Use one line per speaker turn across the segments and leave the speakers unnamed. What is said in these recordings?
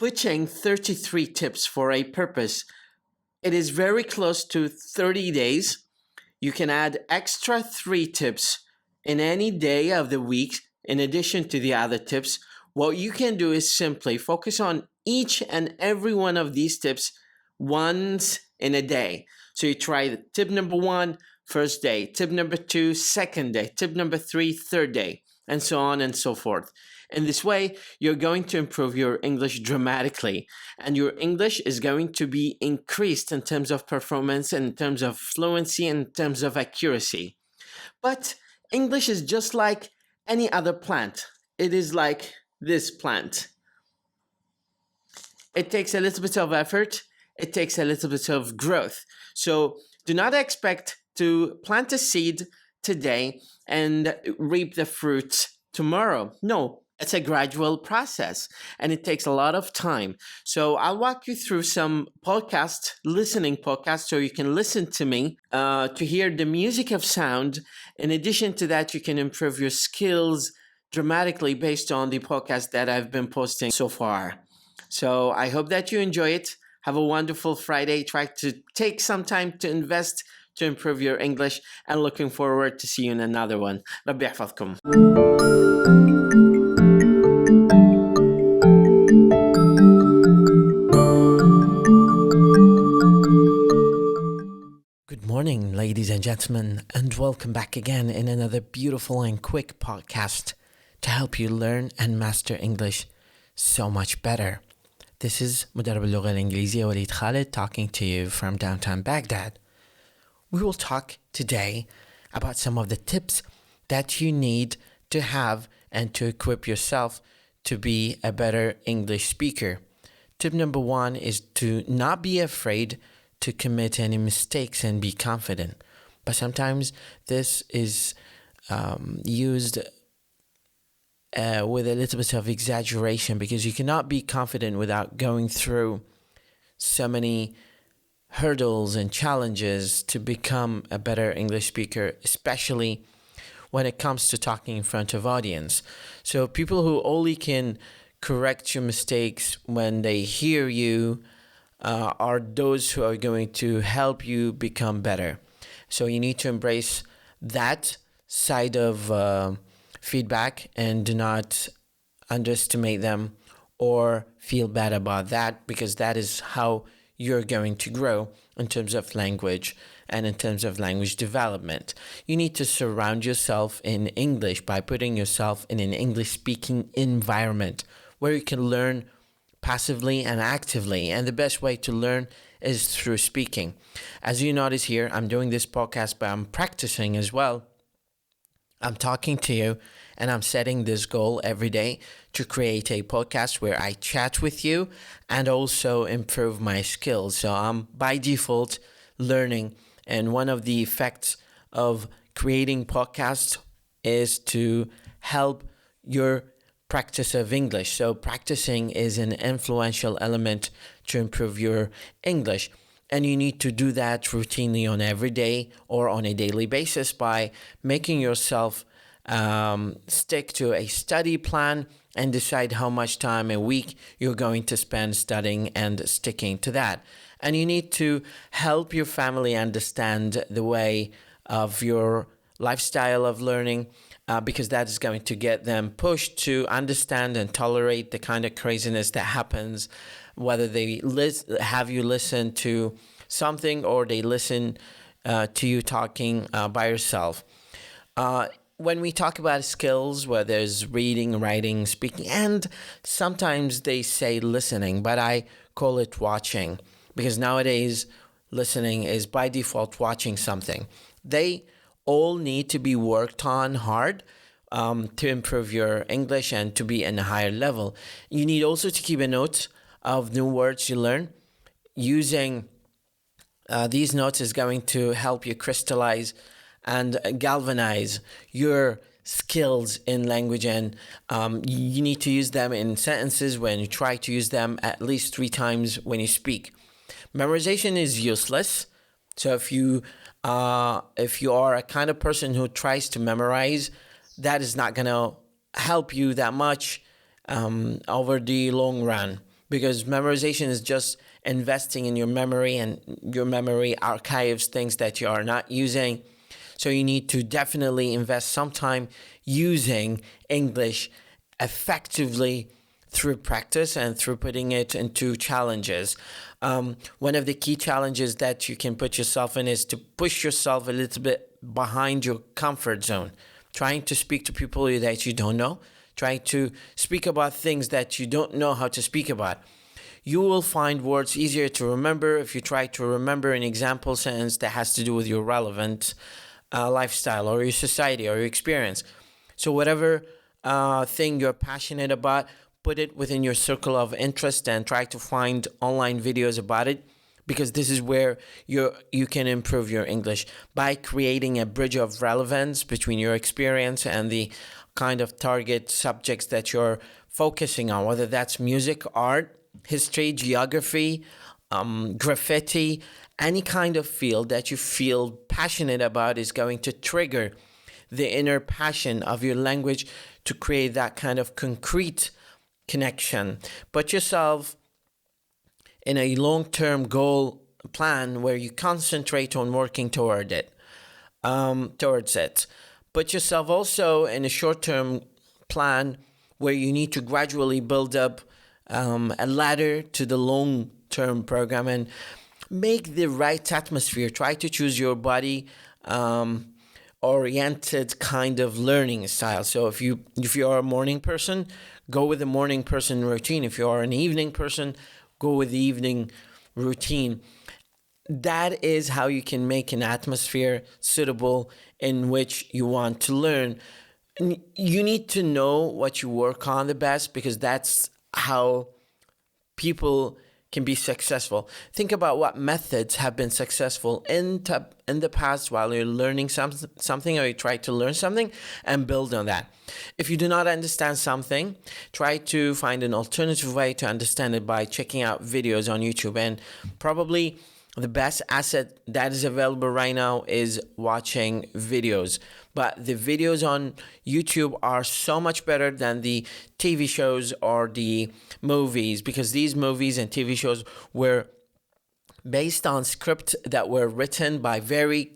Pushing 33 tips for a purpose. It is very close to 30 days. You can add extra 3 tips in any day of the week in addition to the other tips. What you can do is simply focus on each and every one of these tips once in a day. So you try tip number 1, first day, tip number 2, second day, tip number 3, third day, and so on and so forth. In this way, you're going to improve your English dramatically, and your English is going to be increased in terms of performance, in terms of fluency, in terms of accuracy. But English is just like any other plant. It is like this plant. It takes a little bit of effort. It takes a little bit of growth. So do not expect to plant a seed today and reap the fruits tomorrow. No, it's a gradual process and it takes a lot of time. So I'll walk you through some listening podcasts, so you can listen to me to hear the music of sound. In addition to that, you can improve your skills dramatically based on the podcast that I've been posting so far. So I hope that you enjoy it. Have a wonderful Friday. Try to take some time to invest to improve your English, and looking forward to see you in another one. ربي يحفظكم. Good morning, ladies and gentlemen, and welcome back again in another beautiful and quick podcast to help you learn and master English so much better. This is مدرب اللغة الانجليزية وليد Khalid talking to you from downtown Baghdad. We will talk today about some of the tips that you need to have and to equip yourself to be a better English speaker. Tip number 1 is to not be afraid to commit any mistakes and be confident. But sometimes this is used with a little bit of exaggeration, because you cannot be confident without going through so many hurdles and challenges to become a better English speaker, especially when it comes to talking in front of audience. So people who only can correct your mistakes when they hear you are those who are going to help you become better. So you need to embrace that side of feedback and do not underestimate them or feel bad about that, because that is how you're going to grow in terms of language and in terms of language development. You need to surround yourself in English by putting yourself in an English-speaking environment where you can learn passively and actively. And the best way to learn is through speaking. As you notice here, I'm doing this podcast, but I'm practicing as well. I'm talking to you and I'm setting this goal every day to create a podcast where I chat with you and also improve my skills. So I'm by default learning, and one of the effects of creating podcasts is to help your practice of English. So practicing is an influential element to improve your English. And you need to do that routinely on every day or on a daily basis by making yourself stick to a study plan and decide how much time a week you're going to spend studying and sticking to that. And you need to help your family understand the way of your lifestyle of learning, because that is going to get them pushed to understand and tolerate the kind of craziness that happens, whether they have you listen to something or they listen to you talking by yourself. When we talk about skills, where there's reading, writing, speaking, and sometimes they say listening, but I call it watching, because nowadays listening is by default watching something. They all need to be worked on hard to improve your English and to be in a higher level. You need also to keep a note of new words you learn. Using these notes is going to help you crystallize and galvanize your skills in language, and you need to use them in sentences when you try to use them at least 3 times when you speak. Memorization is useless. So if you are a kind of person who tries to memorize, that is not going to help you that much over the long run, because memorization is just investing in your memory, and your memory archives things that you are not using. So you need to definitely invest some time using English effectively through practice and through putting it into challenges. One of the key challenges that you can put yourself in is to push yourself a little bit behind your comfort zone, trying to speak to people that you don't know, trying to speak about things that you don't know how to speak about. You will find words easier to remember if you try to remember an example sentence that has to do with your relevant lifestyle or your society or your experience. So whatever thing you're passionate about, put it within your circle of interest and try to find online videos about it, because this is where you can improve your English by creating a bridge of relevance between your experience and the kind of target subjects that you're focusing on, whether that's music, art, history, geography, graffiti, any kind of field that you feel passionate about is going to trigger the inner passion of your language to create that kind of concrete connection. Put yourself in a long-term goal plan where you concentrate on working towards it. Put yourself also in a short-term plan where you need to gradually build up a ladder to the long-term program, and make the right atmosphere. Try to choose your body oriented kind of learning style. So if you are a morning person, go with the morning person routine. If you are an evening person, go with the evening routine. That is how you can make an atmosphere suitable in which you want to learn. You need to know what you work on the best, because that's how people can be successful. Think about what methods have been successful in the past while you're learning something, or you try to learn something, and build on that. If you do not understand something, try to find an alternative way to understand it by checking out videos on YouTube. And probably the best asset that is available right now is watching videos. But the videos on YouTube are so much better than the TV shows or the movies, because these movies and TV shows were based on scripts that were written by very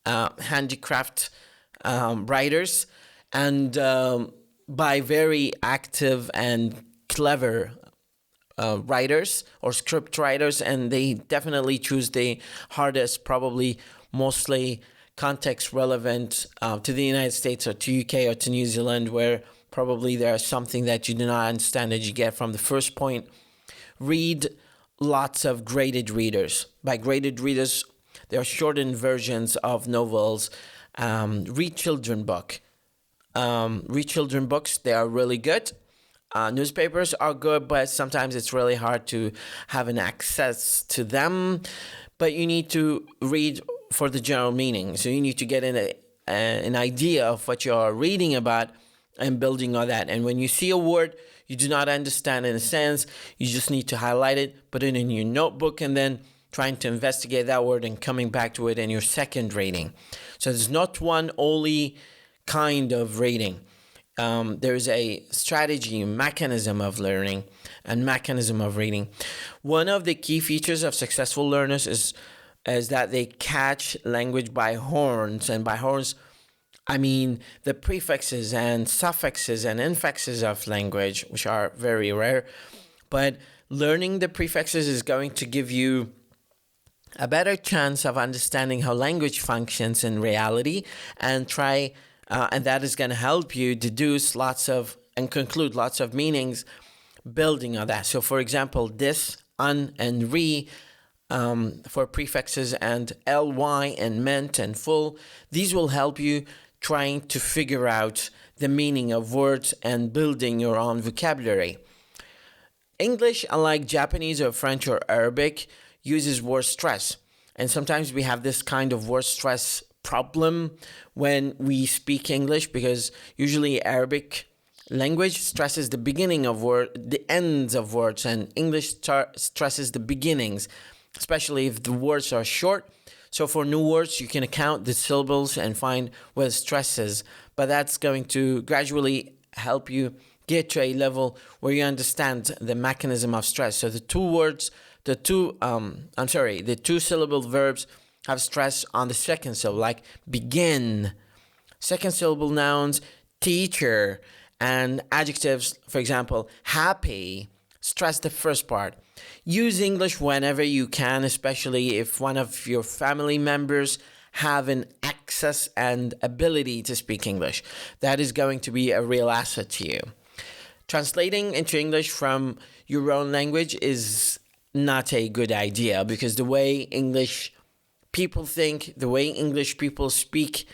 handicraft writers, and by very active and clever writers or script writers, and they definitely choose the hardest, probably mostly context relevant to the United States or to UK or to New Zealand, where probably there's something that you do not understand that you get from the first point. Read lots of graded readers. By graded readers, they are shortened versions of novels. Read children books. They are really good. Newspapers are good, but sometimes it's really hard to have an access to them. But you need to read for the general meaning. So you need to get an idea of what you're reading about and building on that. And when you see a word you do not understand in a sense, you just need to highlight it, put it in your notebook, and then trying to investigate that word and coming back to it in your second reading. So there's not one only kind of reading. There's a strategy, mechanism of learning and mechanism of reading. One of the key features of successful learners is that they catch language by horns. And by horns, I mean the prefixes and suffixes and infixes of language, which are very rare. But learning the prefixes is going to give you a better chance of understanding how language functions in reality, and that is going to help you deduce and conclude lots of meanings building on that. So for example, this, un, and re for prefixes, and ly and meant and full, these will help you trying to figure out the meaning of words and building your own vocabulary. English, unlike Japanese or French or Arabic, uses word stress. And sometimes we have this kind of word stress problem when we speak English, because usually Arabic language stresses the beginning of the ends of words, and English stresses the beginnings, especially if the words are short. So for new words, you can count the syllables and find where the stress is. But that's going to gradually help you get to a level where you understand the mechanism of stress. So the two syllable verbs have stress on the second syllable, like begin. Second syllable nouns, teacher, and adjectives, for example, happy, stress the first part. Use English whenever you can, especially if one of your family members have an access and ability to speak English. That is going to be a real asset to you. Translating into English from your own language is not a good idea, because the way English people think, the way English people speak,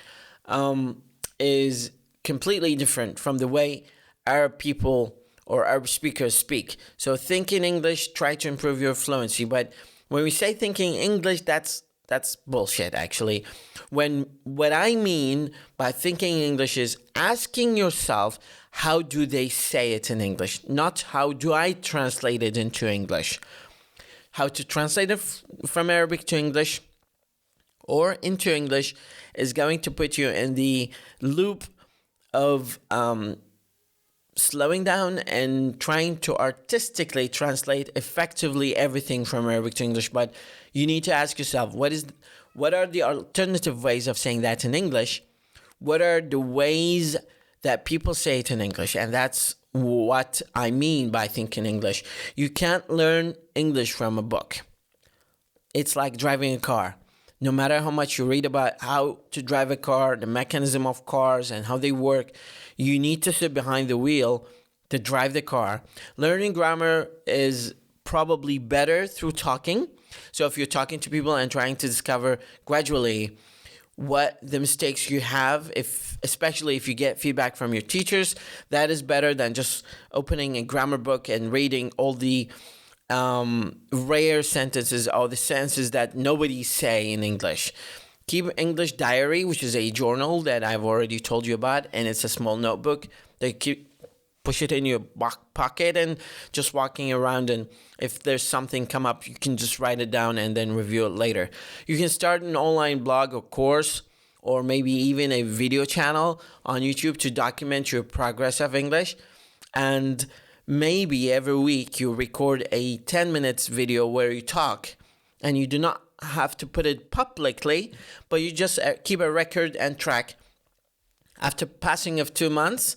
is completely different from the way Arab people or Arab speakers speak. So think in English, try to improve your fluency. But when we say thinking English, that's bullshit, actually. What I mean by thinking English is asking yourself, how do they say it in English? Not how do I translate it into English. How to translate it from Arabic to English or into English is going to put you in the loop of slowing down and trying to artistically translate effectively everything from Arabic to English. But you need to ask yourself, what are the alternative ways of saying that in English? What are the ways that people say it in English? And that's what I mean by thinking English. You can't learn English from a book. It's like driving a car. No matter how much you read about how to drive a car, the mechanism of cars and how they work, you need to sit behind the wheel to drive the car. Learning grammar is probably better through talking. So if you're talking to people and trying to discover gradually what the mistakes you have, especially if you get feedback from your teachers, that is better than just opening a grammar book and reading all the rare sentences or the sentences that nobody say in English. Keep English diary, which is a journal that I've already told you about, and it's a small notebook that push it in your back pocket and just walking around, and if there's something come up, you can just write it down and then review it later. You can start an online blog or course, or maybe even a video channel on YouTube to document your progress of English. And maybe every week you record a 10 minutes video where you talk, and you do not have to put it publicly, but you just keep a record and track. After passing of 2 months,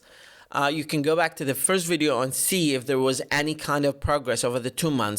you can go back to the first video and see if there was any kind of progress over the 2 months.